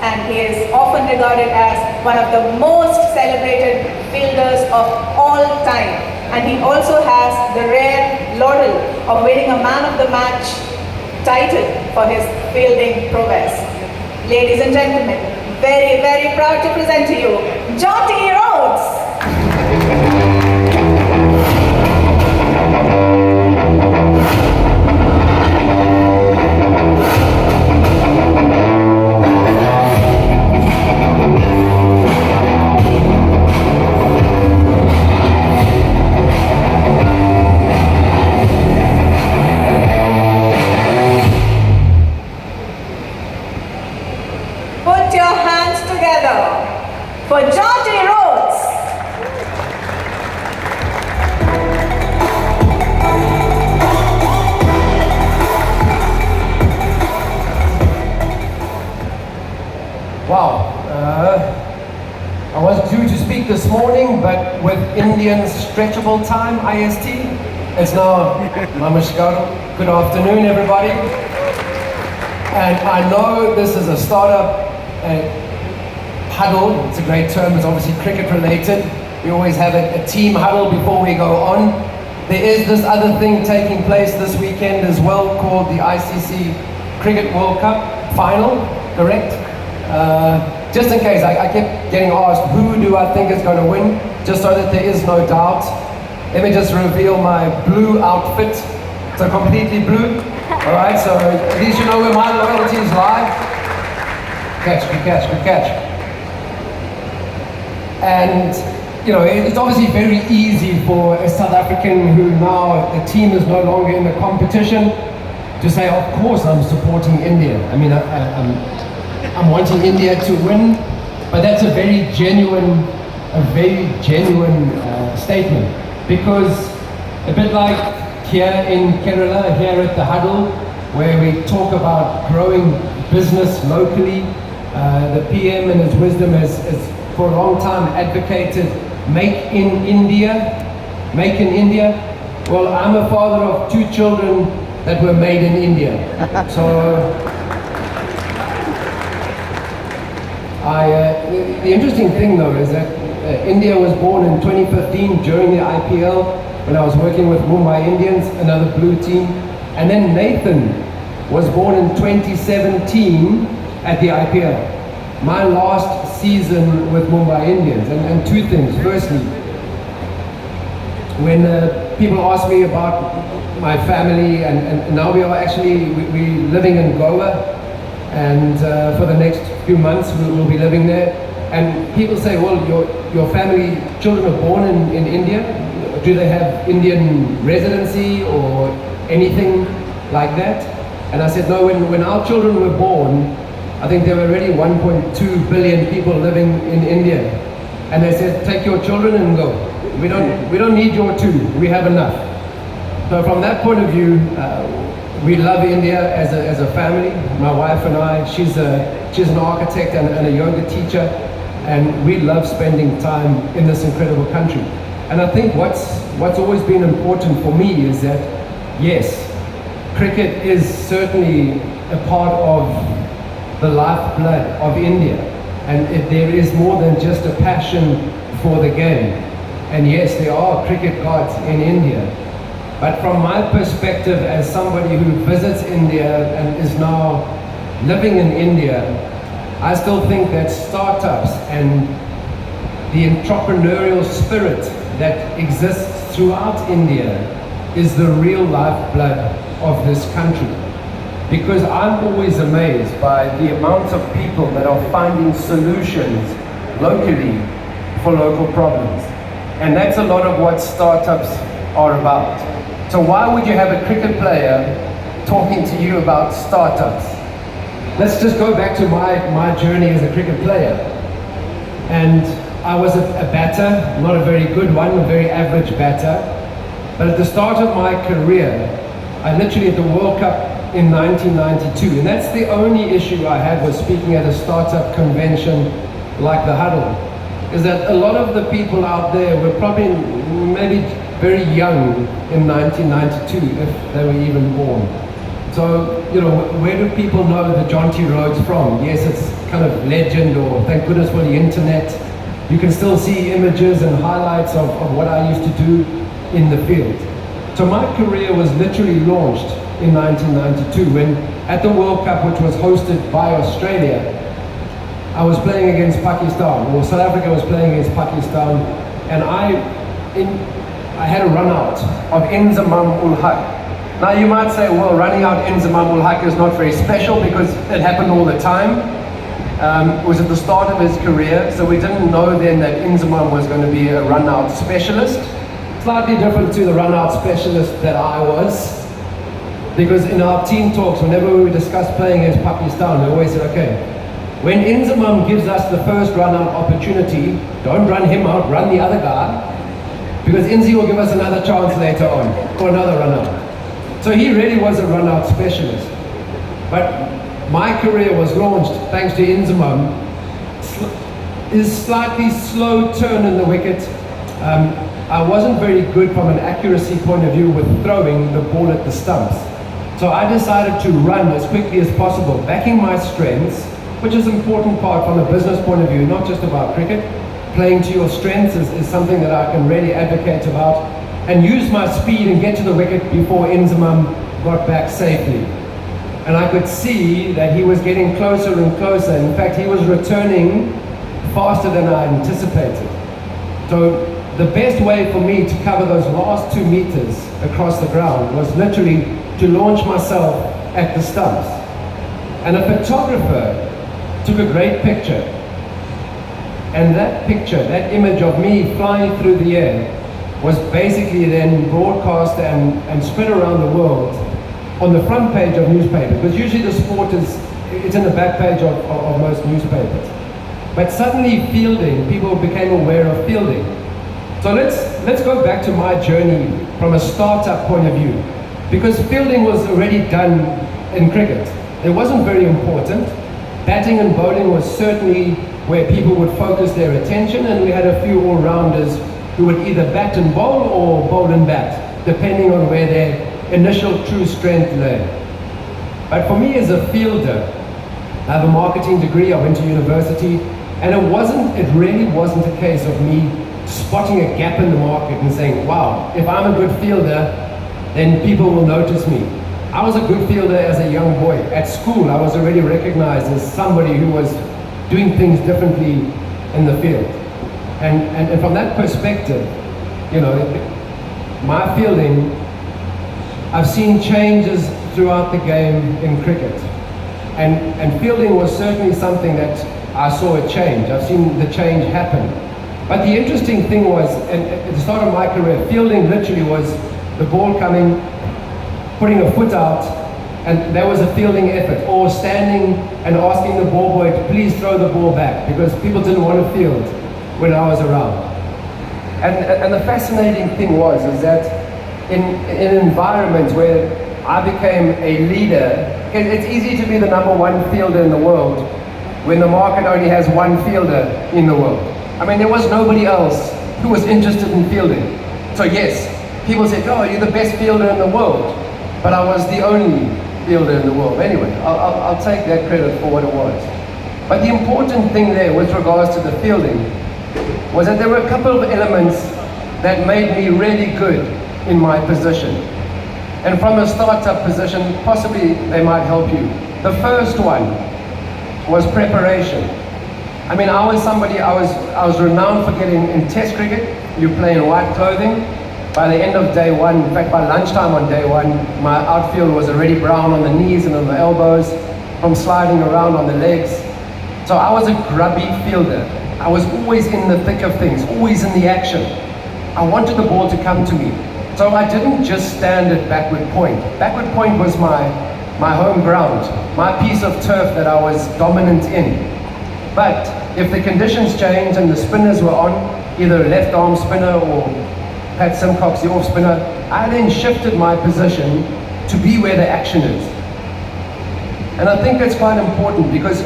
and he is often regarded as one of the most celebrated fielders of all time. And he also has the rare laurel of winning a Man of the Match title for his fielding prowess. Ladies and gentlemen, very, very proud to present to you, Jonty Rhodes. Put your hands together for Jonty Rhodes. Wow. I was due to speak this morning, but with Indian stretchable time, IST, it's now Namaskar. Good afternoon, everybody. And I know this is a startup huddle. It's a great term. It's obviously cricket related. We always have a team huddle before we go on. There is this other thing taking place this weekend as well, called the ICC Cricket World Cup final, correct? Just in case, I kept getting asked, who do I think is going to win? Just so that there is no doubt, let me just reveal my blue outfit. So completely blue. All right, so at least you know where my loyalties lie. Good catch. And, you know, it's obviously very easy for a South African who now, the team is no longer in the competition, to say, of course I'm supporting India. I mean, I'm wanting India to win, but that's a very genuine statement. Because a bit like here in Kerala, here at the huddle, where we talk about growing business locally, the PM in his wisdom has for a long time advocated make in India. Well, I'm a father of 2 children that were made in India. So the interesting thing though is that India was born in 2015 during the IPL, when I was working with Mumbai Indians, another blue team. And then Nathan was born in 2017 at the IPL. My last season with Mumbai Indians. And 2 things. Firstly, when people ask me about my family, and now we are actually we're living in Goa, and for the next few months we'll be living there. And people say, well, your family, children are born in India? Do they have Indian residency or anything like that? And I said, no, when our children were born, I think there were already 1.2 billion people living in India. And they said, take your children and go. We don't need your 2, we have enough. So from that point of view, we love India as a family. My wife and I, she's an architect and a yoga teacher, and we love spending time in this incredible country. And I think what's always been important for me is that, yes, cricket is certainly a part of the lifeblood of India. And there is more than just a passion for the game. And yes, there are cricket gods in India. But from my perspective, as somebody who visits India and is now living in India, I still think that startups and the entrepreneurial spirit that exists throughout India is the real lifeblood of this country. Because I'm always amazed by the amount of people that are finding solutions locally for local problems. And that's a lot of what startups are about. So why would you have a cricket player talking to you about startups? Let's just go back to my journey as a cricket player. And I was a batter, not a very good one, a very average batter. But at the start of my career, I literally at the World Cup in 1992, and that's the only issue I had with speaking at a startup convention like the Huddle, is that a lot of the people out there were probably maybe very young in 1992, if they were even born. So, where do people know the Jonty Rhodes from? Yes, it's kind of legend, or thank goodness for the internet. You can still see images and highlights of what I used to do in the field. So my career was literally launched in 1992 when at the World Cup, which was hosted by Australia, I was playing against Pakistan, or South Africa was playing against Pakistan, and I had a run out of Inzamam ul Haq. Now you might say, well, running out Inzamam ul Haq is not very special because it happened all the time. It was at the start of his career, so we didn't know then that Inzamam was going to be a run-out specialist. Slightly different to the run-out specialist that I was, because in our team talks, whenever we discuss playing against Pakistan, we always say, okay, when Inzamam gives us the first run-out opportunity, don't run him out, run the other guy, because Inzi will give us another chance later on, for another run-out. So he really was a run-out specialist. But my career was launched thanks to Inzamam. His slightly slow turn in the wicket. I wasn't very good from an accuracy point of view with throwing the ball at the stumps. So I decided to run as quickly as possible, backing my strengths, which is an important part from a business point of view, not just about cricket. Playing to your strengths is something that I can really advocate about, and use my speed and get to the wicket before Inzamam got back safely. And I could see that he was getting closer and closer. In fact, he was returning faster than I anticipated. So the best way for me to cover those last 2 meters across the ground was literally to launch myself at the stumps. And a photographer took a great picture. And that picture, that image of me flying through the air, was basically then broadcast and spread around the world on the front page of newspapers, because usually the sport it's in the back page of most newspapers. But suddenly fielding, people became aware of fielding. So let's go back to my journey from a startup point of view, because fielding was already done in cricket. It wasn't very important. Batting and bowling was certainly where people would focus their attention, and we had a few all-rounders who would either bat and bowl or bowl and bat, depending on where their initial true strength lay. But for me as a fielder, I have a marketing degree, I went to university, and it really wasn't a case of me spotting a gap in the market and saying, wow, if I'm a good fielder, then people will notice me. I was a good fielder as a young boy. At school, I was already recognized as somebody who was doing things differently in the field. And from that perspective, my fielding, I've seen changes throughout the game in cricket. And fielding was certainly something that I saw a change. I've seen the change happen. But the interesting thing was, and at the start of my career, fielding literally was the ball coming, putting a foot out, and there was a fielding effort, or standing and asking the ball boy to please throw the ball back, because people didn't want to field when I was around. And the fascinating thing was that in an environment where I became a leader, it's easy to be the #1 fielder in the world when the market only has 1 fielder in the world. I mean, there was nobody else who was interested in fielding. So yes, people said, oh, you're the best fielder in the world. But I was the only fielder in the world. Anyway, I'll take that credit for what it was. But the important thing there with regards to the fielding was that there were a couple of elements that made me really good in my position. And from a startup position, possibly they might help you. The first one was preparation. I mean, I was renowned for getting in test cricket. You play in white clothing. By the end of day 1, in fact by lunchtime on day 1, my outfield was already brown on the knees and on the elbows from sliding around on the legs. So I was a grubby fielder. I was always in the thick of things, always in the action. I wanted the ball to come to me. So I didn't just stand at backward point. Backward point was my home ground, my piece of turf that I was dominant in. But if the conditions changed and the spinners were on, either left arm spinner or Pat Simcox, the off spinner, I then shifted my position to be where the action is. And I think that's quite important, because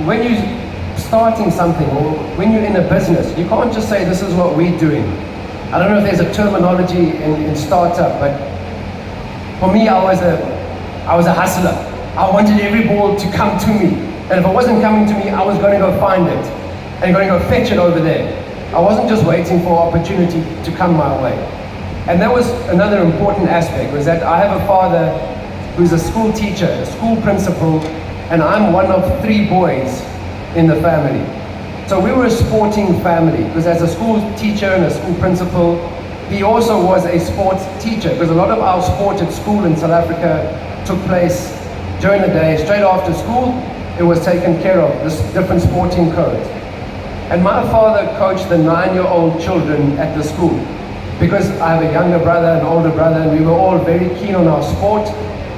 when you're starting something or when you're in a business, you can't just say this is what we're doing. I don't know if there's a terminology in startup, but for me, I was I was a hustler. I wanted every ball to come to me. And if it wasn't coming to me, I was going to go find it and going to go fetch it over there. I wasn't just waiting for opportunity to come my way. And that was another important aspect, was that I have a father who's a school teacher, a school principal, and I'm one of 3 boys in the family. So we were a sporting family, because as a school teacher and a school principal, he also was a sports teacher, because a lot of our sport at school in South Africa took place during the day. Straight after school, it was taken care of, this different sporting codes. And my father coached the 9-year-old children at the school, because I have a younger brother and older brother, and we were all very keen on our sport.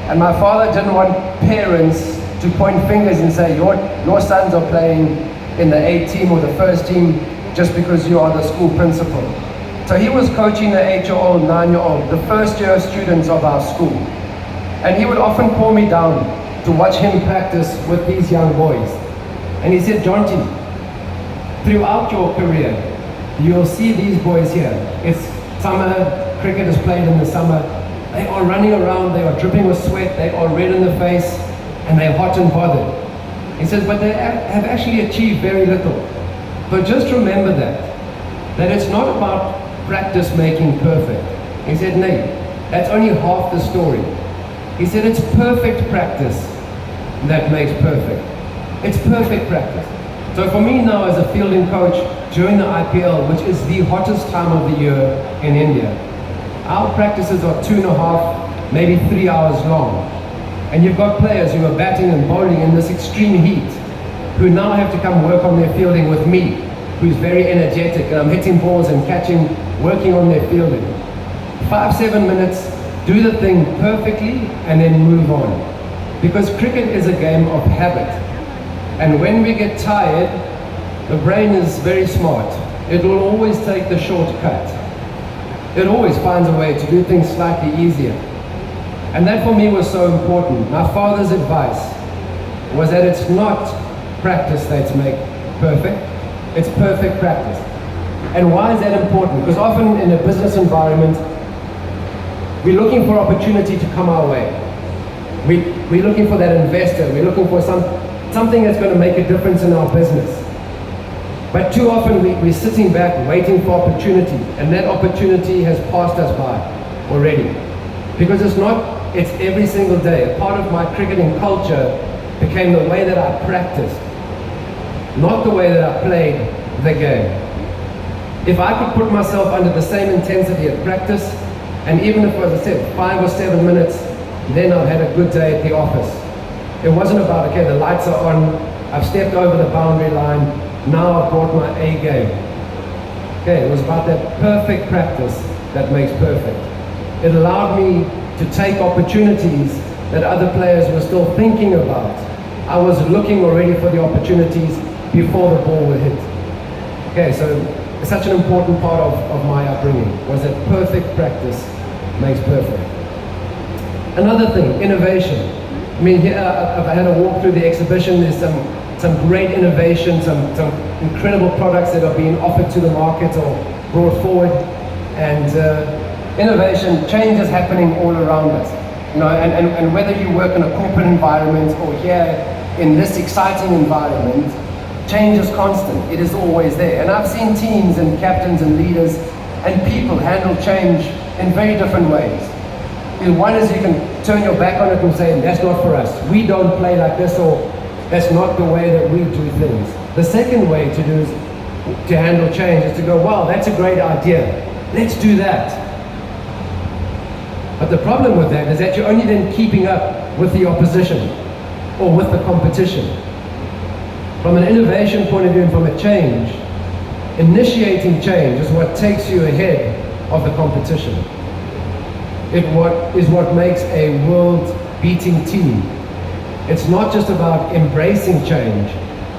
And my father didn't want parents to point fingers and say, your sons are playing in the A team or the first team just because you are the school principal. So he was coaching the 8-year-old, 9-year-old, the first year students of our school. And he would often call me down to watch him practice with these young boys. And he said, Jonty, throughout your career, you'll see these boys here. It's summer, cricket is played in the summer. They are running around, they are dripping with sweat, they are red in the face, and they're hot and bothered. He says, but they have actually achieved very little. But just remember that it's not about practice making perfect. He said, nay, that's only half the story. He said, it's perfect practice that makes perfect. It's perfect practice. So for me now as a fielding coach during the IPL, which is the hottest time of the year in India, our practices are 2.5, maybe 3 hours long. And you've got players who are batting and bowling in this extreme heat, who now have to come work on their fielding with me, who's very energetic, and I'm hitting balls and catching, working on their fielding. 5-7 minutes, do the thing perfectly, and then move on. Because cricket is a game of habit. And when we get tired, the brain is very smart. It will always take the shortcut. It always finds a way to do things slightly easier. And that for me was so important. My father's advice was that it's not practice that's make perfect, it's perfect practice. And why is that important? Because often in a business environment, we're looking for opportunity to come our way. We're looking for that investor, we're looking for something that's going to make a difference in our business. But too often we're sitting back waiting for opportunity, and that opportunity has passed us by already. Because it's every single day. A part of my cricketing culture became the way that I practiced, not the way that I played the game. If I could put myself under the same intensity at practice, and even if, as I said, 5 or 7 minutes, then I've had a good day at the office. It wasn't about, okay, the lights are on, I've stepped over the boundary line, now I've brought my A game. Okay, it was about that perfect practice that makes perfect. It allowed me to take opportunities that other players were still thinking about. I was looking already for the opportunities before the ball would hit. Okay, so it's such an important part of my upbringing, was that perfect practice makes perfect. Another thing, innovation. I mean, here I've had a walk through the exhibition. There's some great innovation, some incredible products that are being offered to the market or brought forward. And innovation, change is happening all around us. You know, and whether you work in a corporate environment or here in this exciting environment, change is constant. It is always there. And I've seen teams and captains and leaders and people handle change in very different ways. One is you can turn your back on it and say, that's not for us. We don't play like this, or that's not the way that we do things. The second way to handle change is to go, wow, that's a great idea. Let's do that. But the problem with that is that you're only then keeping up with the opposition or with the competition. From an innovation point of view and from a change, initiating change is what takes you ahead of the competition. It is what makes a world-beating team. It's not just about embracing change,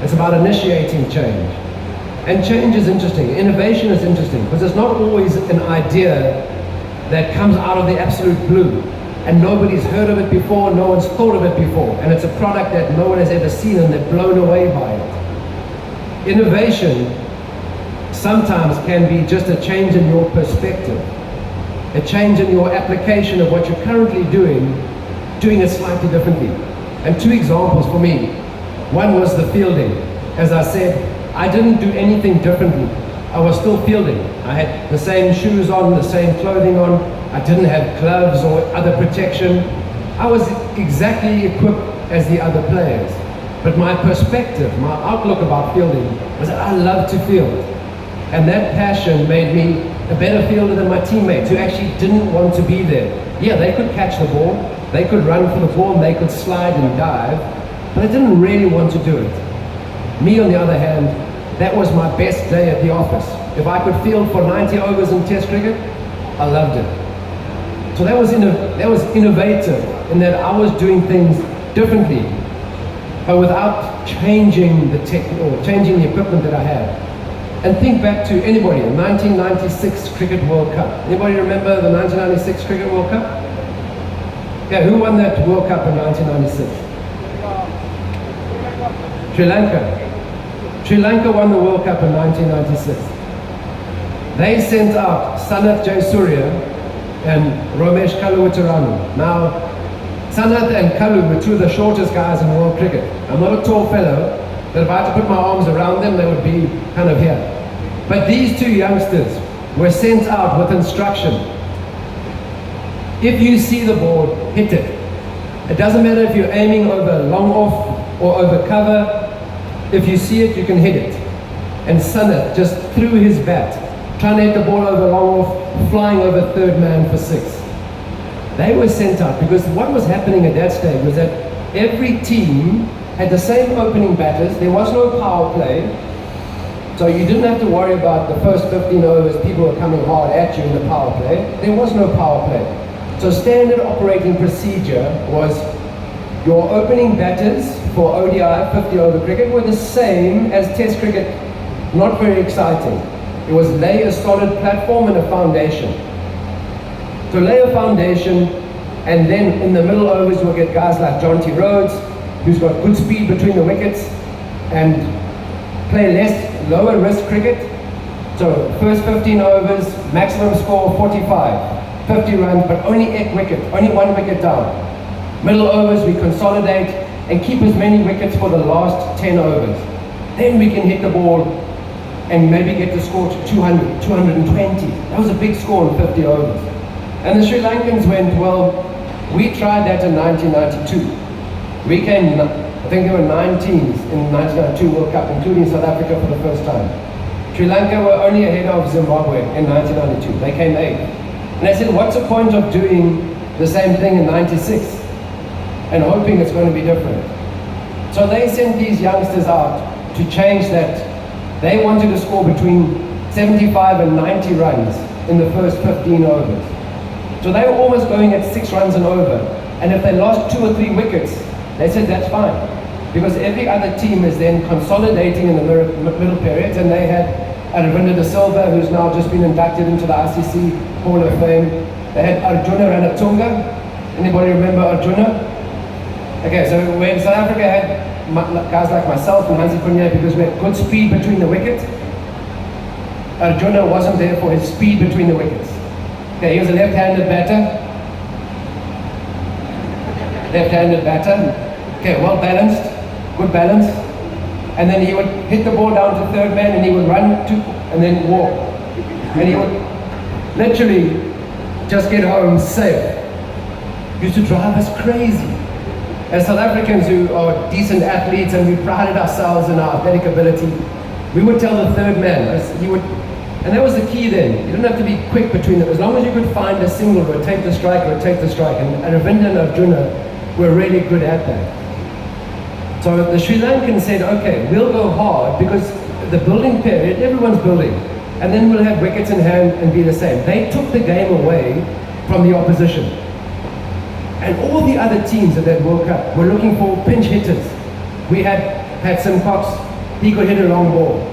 it's about initiating change. And change is interesting, innovation is interesting, because it's not always an idea that comes out of the absolute blue, and nobody's heard of it before, no one's thought of it before, and it's a product that no one has ever seen and they're blown away by it. Innovation sometimes can be just a change in your perspective, a change in your application of what you're currently doing doing it slightly differently. And two examples for me. One was the fielding. As I said, I didn't do anything differently. I was still fielding. I had the same shoes on, the same clothing on. I didn't have gloves or other protection. I was exactly equipped as the other players. But my perspective, my outlook about fielding was that I love to field. And that passion made me a better fielder than my teammates who actually didn't want to be there. Yeah, they could catch the ball, they could run for the ball, and they could slide and dive, but they didn't really want to do it. Me, on the other hand, that was my best day at the office. If I could field for 90 overs in Test cricket, I loved it. So that was innovative in that I was doing things differently, but without changing the changing the equipment that I had. And think back to anybody, the 1996 Cricket World Cup. Anybody remember the 1996 Cricket World Cup? Yeah, who won that World Cup in 1996? Sri Lanka. Sri Lanka won the World Cup in 1996. They sent out Sanath Jayasuriya and Romesh Kaluwitharanu. Now, Sanath and Kalu were two of the shortest guys in world cricket. I'm not a tall fellow, but if I had to put my arms around them, they would be kind of here. But these two youngsters were sent out with instruction. If you see the ball, hit it. It doesn't matter if you're aiming over long off or over cover. If you see it, you can hit it. And Sanath just threw his bat, trying to hit the ball over long off, flying over third man for 6. They were sent out because what was happening at that stage was that every team had the same opening batters. There was no power play. So you didn't have to worry about the first 15 overs, people were coming hard at you in the power play. There was no power play. So standard operating procedure was your opening batters for ODI 50 over cricket were the same as Test cricket. Not very exciting. It was lay a solid platform and a foundation. So lay a foundation, and then in the middle overs we'll get guys like Jonty Rhodes, who's got good speed between the wickets, and play lower risk cricket. So first 15 overs, maximum score 45, 50 runs, but only 8 wickets, only 1 wicket down. Middle overs we consolidate and keep as many wickets for the last 10 overs. Then we can hit the ball and maybe get the score to 200, 220. That was a big score in 50 overs. And the Sri Lankans went, well, we tried that in 1992. We came, I think there were 9 teams in the 1992 World Cup, including South Africa for the first time. Sri Lanka were only ahead of Zimbabwe in 1992. They came 8th. And I said, what's the point of doing the same thing in 96 and hoping it's going to be different? So they sent these youngsters out to change that. They wanted to score between 75 and 90 runs in the first 15 overs. So they were almost going at 6 runs and over. And if they lost 2 or 3 wickets, they said that's fine. Because every other team is then consolidating in the middle periods, and they had Aravinda de Silva, who's now just been inducted into the ICC Hall of Fame. They had Arjuna Ranatunga. Anybody remember Arjuna? Okay, so when South Africa had guys like myself and Hansi Cronje, because we had good speed between the wickets, Arjuna wasn't there for his speed between the wickets. Okay, he was a left-handed batter. Left-handed batter. Okay, well balanced, good balance. And then he would hit the ball down to third man and he would run and then walk. And he would literally just get home safe. Used to drive us crazy. As South Africans who are decent athletes and we prided ourselves in our athletic ability, we would tell the third man, and that was the key then. You didn't have to be quick between them. As long as you could find a single, rotate the strike. And Aravinda and Arjuna were really good at that. So the Sri Lankans said, okay, we'll go hard because the building period, everyone's building. And then we'll have wickets in hand and be the same. They took the game away from the opposition. And all the other teams at that World Cup were looking for pinch hitters. We had Sim Cox, he could hit a long ball.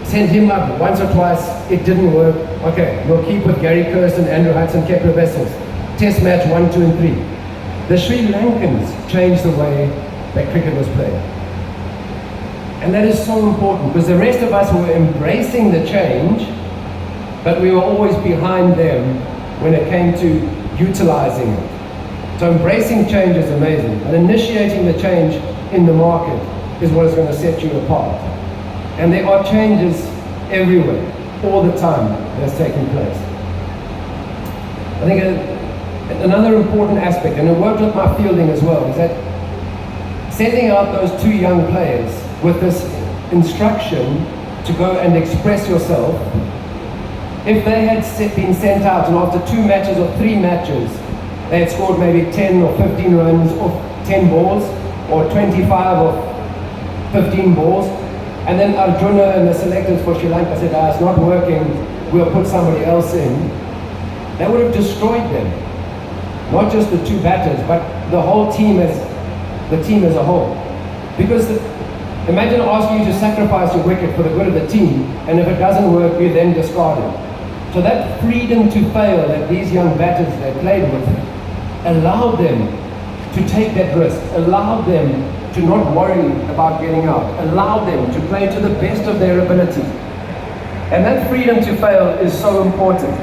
Sent him up once or twice, it didn't work. Okay, we'll keep with Gary Kirsten, Andrew Hudson, Kepler Wessels. Test match 1, 2 and 3. The Sri Lankans changed the way that cricket was played. And that is so important because the rest of us were embracing the change, but we were always behind them when it came to utilizing it. So embracing change is amazing, and initiating the change in the market is what is going to set you apart. And there are changes everywhere, all the time, that's taking place. I think another important aspect, and it worked with my fielding as well, is that sending out those two young players with this instruction to go and express yourself. If they had been sent out and after 2 matches or 3 matches, they had scored maybe 10 or 15 runs off 10 balls, or 25 or 15 balls, and then Arjuna and the selectors for Sri Lanka said, it's not working, we'll put somebody else in, that would have destroyed them. Not just the 2 batters, but the whole team as a whole. Because imagine asking you to sacrifice your wicket for the good of the team, and if it doesn't work, you then discard it. So that freedom to fail that these young batters they played with allowed them to take that risk, allowed them to not worry about getting out, allowed them to play to the best of their ability. And that freedom to fail is so important.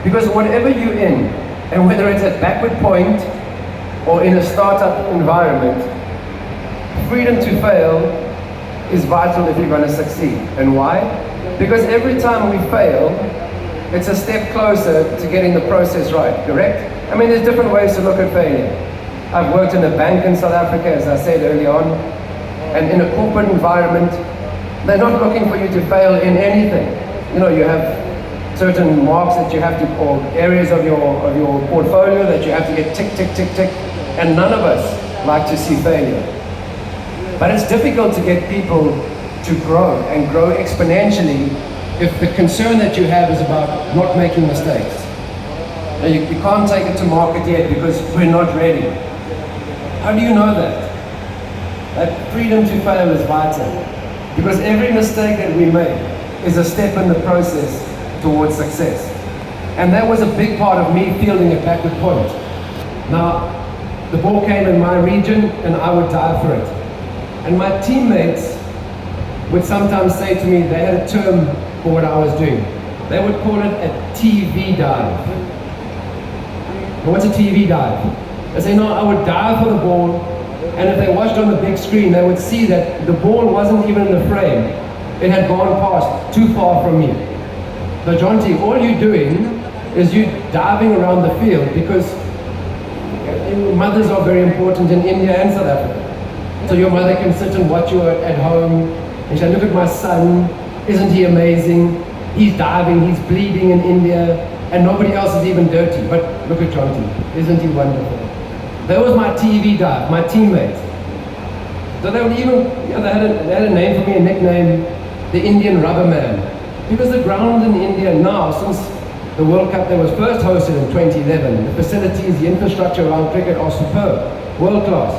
Because whatever you're in, and whether it's at backward point or in a startup environment, freedom to fail is vital if you're going to succeed. And why? Because every time we fail, it's a step closer to getting the process right, correct? I mean, there's different ways to look at failure. I've worked in a bank in South Africa, as I said early on, and in a corporate environment, they're not looking for you to fail in anything. You know, you have certain marks that you have to, or areas of your portfolio that you have to get tick, tick, tick, tick, and none of us like to see failure. But it's difficult to get people to grow and grow exponentially if the concern that you have is about not making mistakes. Now you can't take it to market yet because we're not ready. How do you know that? That freedom to fail is vital. Because every mistake that we make is a step in the process towards success. And that was a big part of me fielding at backward point. Now, the ball came in my region and I would dive for it. And my teammates would sometimes say to me, they had a term for what I was doing. They would call it a TV dive. Now, what's a TV dive? They say, no, I would dive for the ball, and if they watched on the big screen, they would see that the ball wasn't even in the frame. It had gone past, too far from me. So Jonty, all you're doing is you diving around the field, because mothers are very important in India and South Africa. So your mother can sit and watch you at home, and say, look at my son, isn't he amazing? He's diving, he's bleeding in India, and nobody else is even dirty. But look at Jonty, isn't he wonderful? That was my TV dive, my teammates. So they would even, they had a name for me, a nickname, the Indian Rubber Man. Because the ground in India now, since the World Cup that was first hosted in 2011, the facilities, the infrastructure around cricket are superb, world class.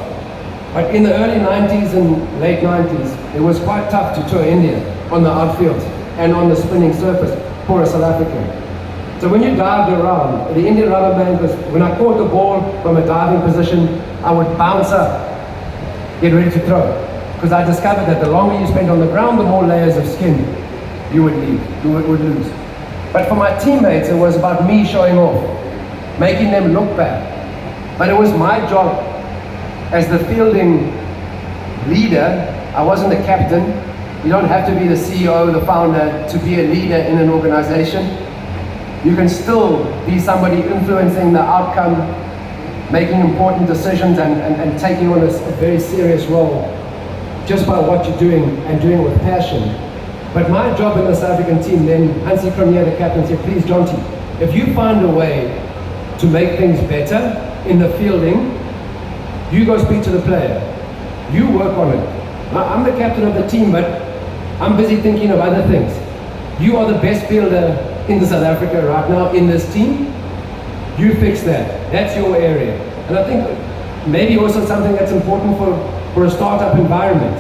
But in the early 90s and late 90s, it was quite tough to tour India on the outfield and on the spinning surface for a South African. So when you dived around, the Indian Rubber Band was, when I caught the ball from a diving position, I would bounce up, get ready to throw. Because I discovered that the longer you spent on the ground, the more layers of skin you would would lose. But for my teammates, it was about me showing off, making them look bad. But it was my job as the fielding leader. I wasn't the captain. You don't have to be the CEO, the founder, to be a leader in an organization. You can still be somebody influencing the outcome, making important decisions and taking on a very serious role just by what you're doing and doing it with passion. But my job in the South African team then, Hansie Cronje, the captain, said, please Jonty, if you find a way to make things better in the fielding, you go speak to the player. You work on it. Now, I'm the captain of the team, but I'm busy thinking of other things. You are the best fielder in South Africa right now in this team. You fix that. That's your area. And I think maybe also something that's important for a startup environment.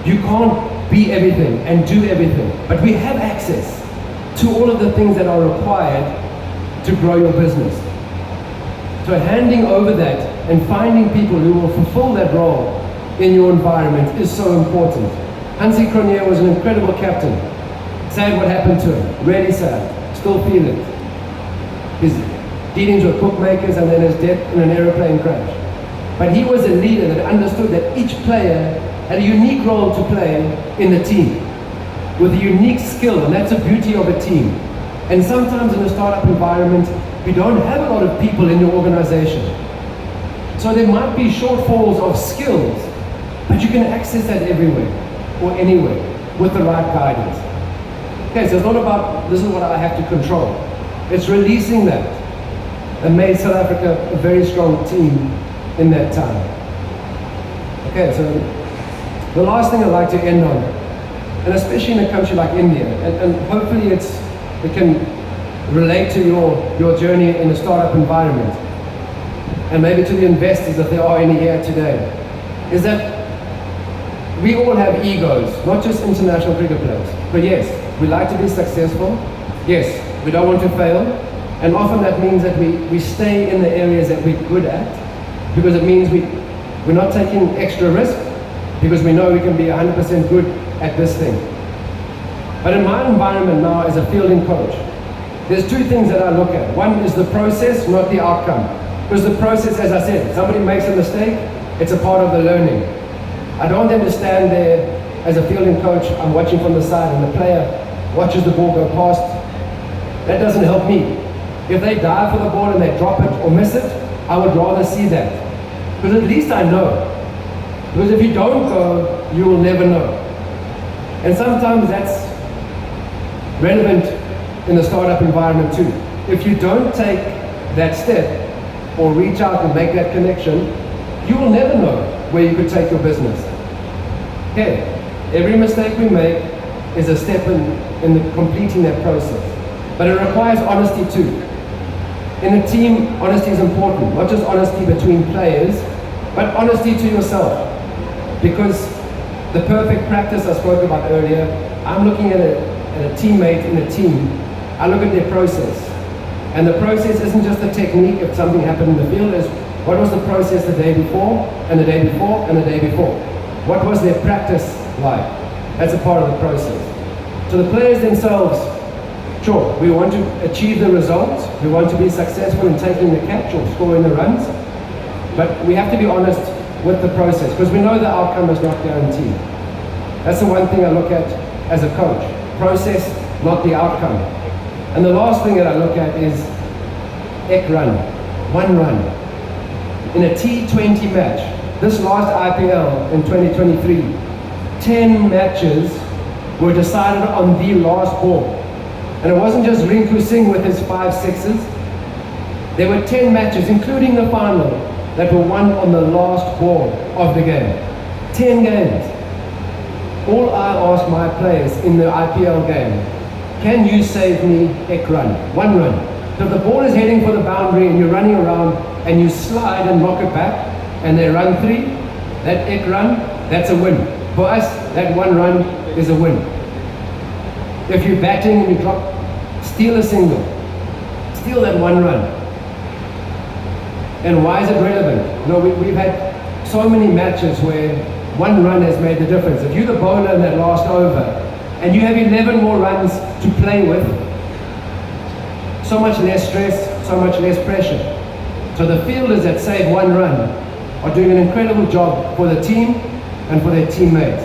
You can't be everything and do everything, but we have access to all of the things that are required to grow your business. So handing over that and finding people who will fulfill that role in your environment is so important. Hansie Cronje was an incredible captain. Sad what happened to him, really sad, still feel it. His dealings with bookmakers, and then his death in an aeroplane crash. But he was a leader that understood that each player had a unique role to play in the team, with a unique skill, and that's the beauty of a team. And sometimes in a startup environment, you don't have a lot of people in your organization. So there might be shortfalls of skills, but you can access that everywhere or anywhere with the right guidance. Okay, so it's not about, this is what I have to control. It's releasing that and made South Africa a very strong team in that time. Okay, so the last thing I'd like to end on, and especially in a country like India, and hopefully it can relate to your journey in a startup environment, and maybe to the investors if there are any here today, is that we all have egos, not just international cricket players. But yes, we like to be successful. Yes, we don't want to fail. And often that means that we stay in the areas that we're good at, because it means we're not taking extra risk, because we know we can be 100% good at this thing. But in my environment now as a fielding coach, there's two things that I look at. One is the process, not the outcome. Because the process, as I said, if somebody makes a mistake, it's a part of the learning. I don't understand there as a fielding coach, I'm watching from the side and the player watches the ball go past. That doesn't help me. If they dive for the ball and they drop it or miss it, I would rather see that. Because at least I know. Because if you don't go, you will never know. And sometimes that's relevant in the startup environment too. If you don't take that step or reach out and make that connection, you will never know where you could take your business. Okay, every mistake we make is a step in completing that process. But it requires honesty too. In a team, honesty is important. Not just honesty between players, but honesty to yourself. Because the perfect practice I spoke about earlier, I'm looking at a teammate in a team. I look at their process. And the process isn't just a technique if something happened in the field, is what was the process the day before, and the day before, and the day before? What was their practice like? That's a part of the process. So the players themselves, sure, we want to achieve the results, we want to be successful in taking the catch or scoring the runs, but we have to be honest with the process, because we know the outcome is not guaranteed. That's the one thing I look at as a coach. Process, not the outcome. And the last thing that I look at is ek run, one run. In a T20 match, this last IPL in 2023, 10 matches were decided on the last ball. And it wasn't just Rinku Singh with his 5 sixes. There were 10 matches, including the final, that were won on the last ball of the game. 10 games. All I ask my players in the IPL game, can you save me ek run, one run? So if the ball is heading for the boundary and you're running around and you slide and knock it back and they run 3, that ek run, that's a win. For us, that one run is a win. If you're batting and you drop, steal a single, steal that one run. And why is it relevant? You know, we've had so many matches where one run has made the difference. If you're the bowler in that last over and you have 11 more runs to play with, so much less stress, so much less pressure. So the fielders that save one run are doing an incredible job for the team and for their teammates.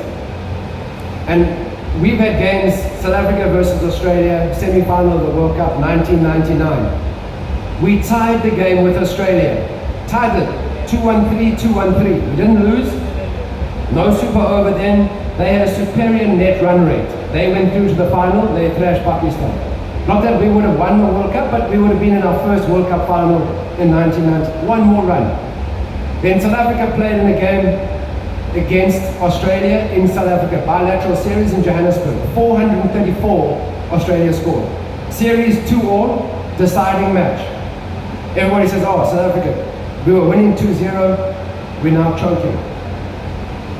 And we've had games, South Africa versus Australia, semi-final of the World Cup, 1999. We tied the game with Australia. Tied it, 2-1-3, 2-1-3. We didn't lose. No super over then. They had a superior net run rate. They went through to the final, they thrashed Pakistan. Not that we would have won the World Cup, but we would have been in our first World Cup final in 1990. One more run. Then South Africa played in a game against Australia in South Africa, bilateral series in Johannesburg. 434 Australia scored. Series 2-all, deciding match. Everybody says, oh, South Africa, we were winning 2-0, we're now choking.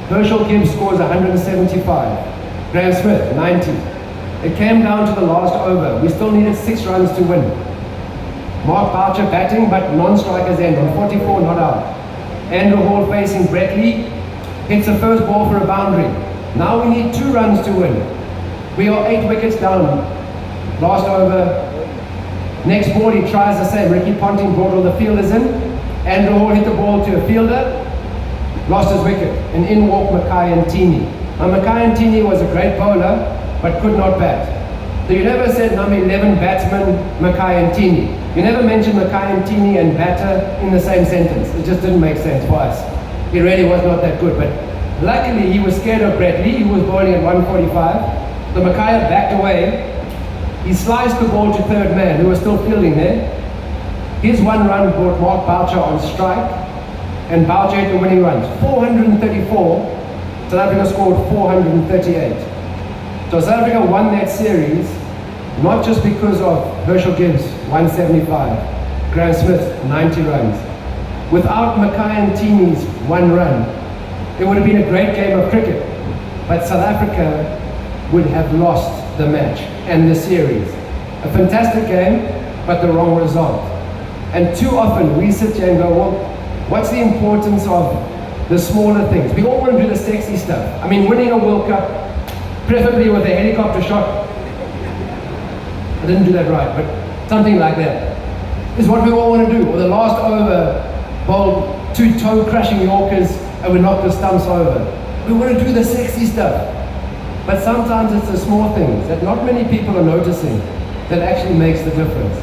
Herschel Gibbs scores 175. Graham Smith, 90. It came down to the last over. We still needed 6 runs to win. Mark Boucher batting, but non-strikers end on 44 not out. Andrew Hall facing Brett Lee, hits the first ball for a boundary. Now we need 2 runs to win. We are 8 wickets down. Last over, Next ball, he tries the same. Ricky Ponting brought all the fielders in. Andrew Hall hit the ball to a fielder, lost his wicket, and in walked Mackay and Tini. Now Mackay and Tini was a great bowler, but could not bat. So you never said number 11 batsman, Mackay and Tini. You never mentioned Mackay and Tini and batter in the same sentence. It just didn't make sense for us. He really was not that good, but luckily he was scared of Brett Lee, who was bowling at 145. So Mackay backed away. He sliced the ball to third man, who was still fielding there. His one run brought Mark Boucher on strike, and Boucher hit the winning runs. 434, South Africa scored 438. So South Africa won that series, not just because of Herschel Gibbs, 175, Graham Smith, 90 runs. Without Mackay and Tini's one run, it would have been a great game of cricket, but South Africa would have lost the match and the series. A fantastic game, but the wrong result. And too often we sit here and go, well, what's the importance of the smaller things? We all want to do the sexy stuff. I mean, winning a World Cup, preferably with a helicopter shot. I didn't do that right, but something like that is what we all want to do. Or the last over, bowled 2 toe-crushing Yorkers and we knocked the stumps over. We want to do the sexy stuff. But sometimes it's the small things that not many people are noticing that actually makes the difference.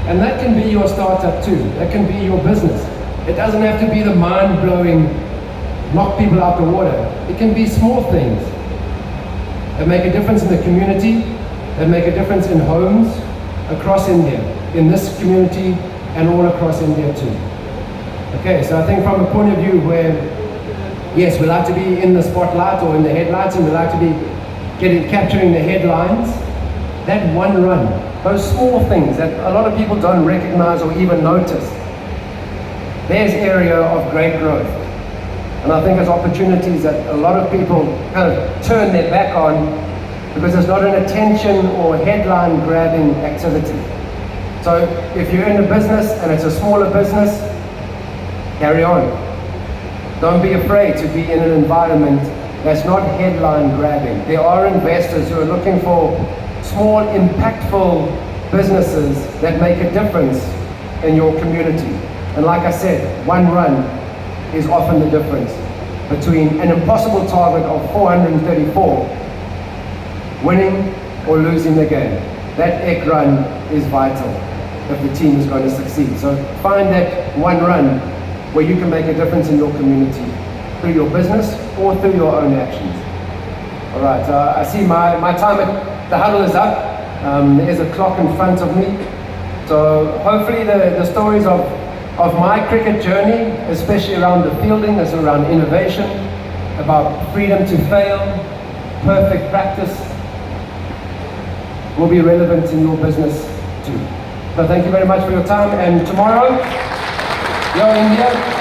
And that can be your startup too. That can be your business. It doesn't have to be the mind-blowing, knock people out the water. It can be small things that make a difference in the community, that make a difference in homes across India, in this community and all across India too. Okay, so I think from a point of view where, yes, we like to be in the spotlight or in the headlights, and we like to be capturing the headlines. That one run, those small things that a lot of people don't recognize or even notice, there's area of great growth. And I think there's opportunities that a lot of people kind of turn their back on because it's not an attention or headline grabbing activity. So if you're in a business and it's a smaller business, carry on. Don't be afraid to be in an environment that's not headline grabbing. There are investors who are looking for small, impactful businesses that make a difference in your community. And like I said, one run is often the difference between an impossible target of 434, winning or losing the game. That egg run is vital if the team is going to succeed. So find that one run where you can make a difference in your community through your business or through your own actions. All right, I see my time at the huddle is up. There is a clock in front of me. So hopefully the stories of my cricket journey, especially around the fielding, is around innovation, about freedom to fail, perfect practice, will be relevant in your business too. So thank you very much for your time, and tomorrow, Yo India.